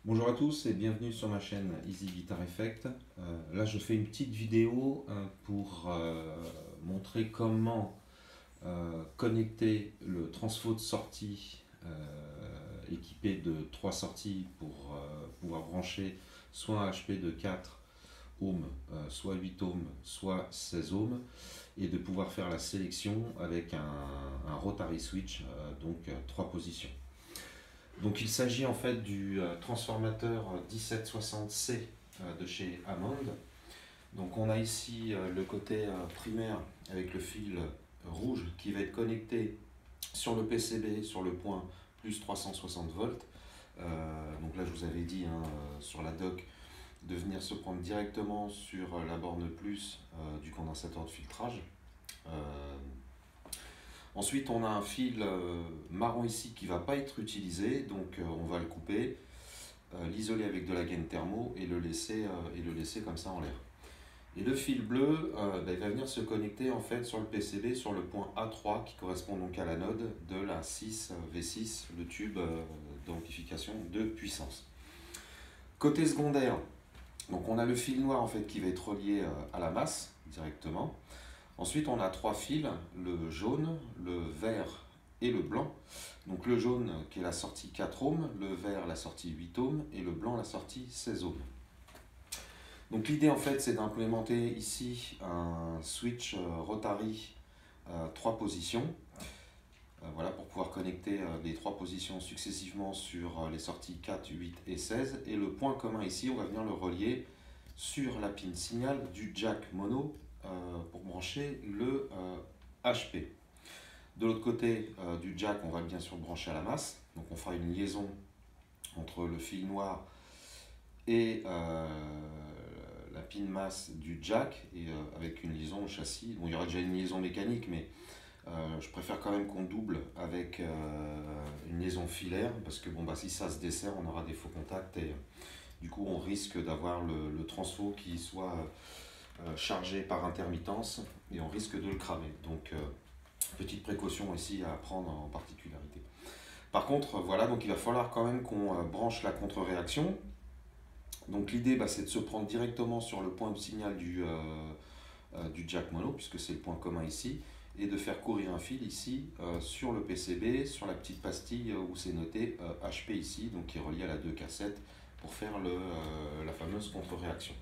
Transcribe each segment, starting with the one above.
Bonjour à tous et bienvenue sur ma chaîne Easy Guitar Effect. Là je fais une petite vidéo pour montrer comment connecter le transfo de sortie équipé de 3 sorties pour pouvoir brancher soit un HP de 4 ohms, soit 8 ohms, soit 16 ohms, et de pouvoir faire la sélection avec un rotary switch, donc 3 positions. Donc il s'agit en fait du transformateur 1760C de chez Hammond. Donc on a ici le côté primaire avec le fil rouge qui va être connecté sur le PCB sur le point plus 360 volts. Donc là je vous avais dit sur la dock de venir se prendre directement sur la borne plus du condensateur de filtrage. Ensuite, on a un fil marron ici qui ne va pas être utilisé, donc on va le couper, l'isoler avec de la gaine thermo et le laisser comme ça en l'air. Et le fil bleu il va venir se connecter en fait sur le PCB sur le point A3 qui correspond donc à l'anode de la 6V6, le tube d'amplification de puissance. Côté secondaire, donc on a le fil noir en fait qui va être relié à la masse directement. Ensuite, on a 3 fils, le jaune, le vert et le blanc. Donc le jaune qui est la sortie 4 ohms, le vert la sortie 8 ohms et le blanc la sortie 16 ohms. Donc l'idée en fait c'est d'implémenter ici un switch rotary 3 positions. Voilà, pour pouvoir connecter les 3 positions successivement sur les sorties 4, 8 et 16. Et le point commun ici, on va venir le relier sur la pin signal du jack mono pour brancher le HP. De l'autre côté du jack, on va bien sûr brancher à la masse. Donc on fera une liaison entre le fil noir et la pin masse du jack, et avec une liaison au châssis. Bon, il y aura déjà une liaison mécanique, mais je préfère quand même qu'on double avec une liaison filaire, parce que bon, si ça se dessert, on aura des faux contacts et du coup on risque d'avoir le transfo qui soit chargé par intermittence et on risque de le cramer. Donc petite précaution ici à prendre en particularité. Par contre, voilà, donc il va falloir quand même qu'on branche la contre-réaction. Donc l'idée c'est de se prendre directement sur le point de signal du jack mono, puisque c'est le point commun ici, et de faire courir un fil ici sur le PCB, sur la petite pastille où c'est noté HP ici, donc qui est relié à la 2 cassette pour faire la fameuse contre-réaction.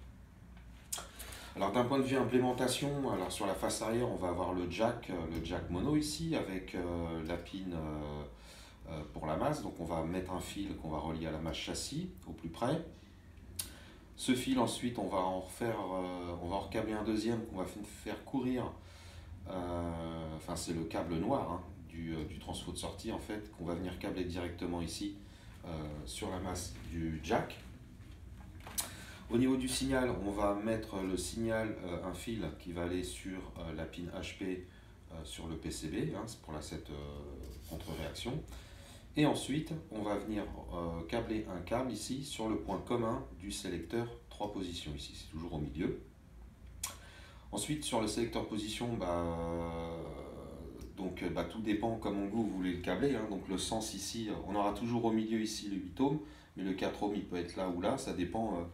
Alors d'un point de vue implémentation, alors sur la face arrière on va avoir le jack mono ici avec la pin pour la masse, donc on va mettre un fil qu'on va relier à la masse châssis au plus près. Ce fil ensuite on va en recabler un deuxième qu'on va faire courir, c'est le câble noir du transfo de sortie en fait, qu'on va venir câbler directement ici sur la masse du jack. Au niveau du signal, on va mettre le signal, un fil qui va aller sur la pin HP sur le PCB, c'est pour cette contre-réaction. Et ensuite, on va venir câbler un câble ici sur le point commun du sélecteur 3 positions ici, c'est toujours au milieu. Ensuite, sur le sélecteur position, tout dépend comment vous voulez le câbler. Donc le sens ici, on aura toujours au milieu ici le 8 ohms, mais le 4 ohms il peut être là ou là, ça dépend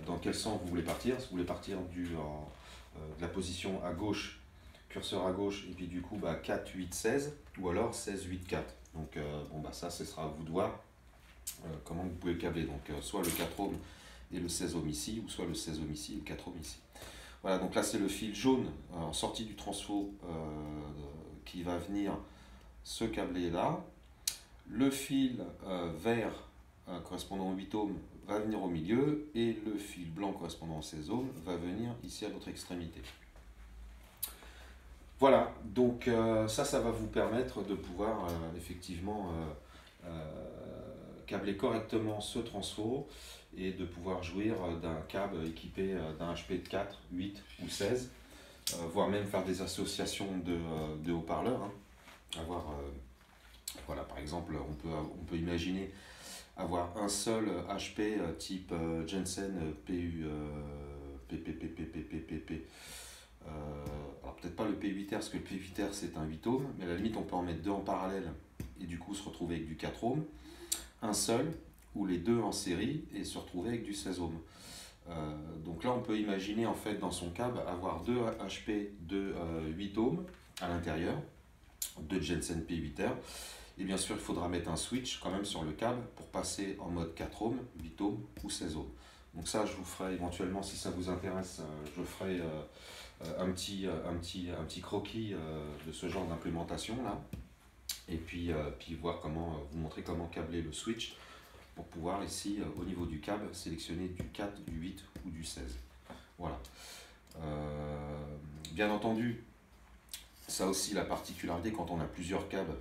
dans quel sens vous voulez partir. Si vous voulez partir de la position à gauche, curseur à gauche, et puis du coup 4, 8, 16, ou alors 16, 8, 4. Donc ça, ce sera à vous de voir comment vous pouvez le câbler. Donc soit le 4 ohms et le 16 ohms ici, ou soit le 16 ohms ici et le 4 ohms ici. Voilà, donc là c'est le fil jaune en sortie du transfo qui va venir se câbler là. Le fil vert correspondant au 8 ohms va venir au milieu et le fil blanc correspondant au 16 ohms va venir ici à l'autre extrémité. Voilà, donc ça va vous permettre de pouvoir effectivement câbler correctement ce transfo et de pouvoir jouir d'un câble équipé d'un HP de 4, 8 ou 16, voire même faire des associations de haut-parleurs. Voilà, par exemple, on peut imaginer avoir un seul HP type Jensen PU, PPPPPPP. Alors peut-être pas le P8R, parce que le P8R c'est un 8 ohms, mais à la limite on peut en mettre deux en parallèle et du coup se retrouver avec du 4 ohms. Un seul, ou les deux en série et se retrouver avec du 16 ohms. Donc là, on peut imaginer en fait dans son câble avoir deux HP de 8 ohms à l'intérieur, deux Jensen P8R. Et bien sûr, il faudra mettre un switch quand même sur le câble pour passer en mode 4 ohms, 8 ohms ou 16 ohms. Donc ça, je vous ferai éventuellement, si ça vous intéresse, je ferai un petit croquis de ce genre d'implémentation là. Et puis voir comment, vous montrer comment câbler le switch pour pouvoir ici, au niveau du câble, sélectionner du 4, du 8 ou du 16. Voilà. Bien entendu, ça a aussi la particularité quand on a plusieurs câbles,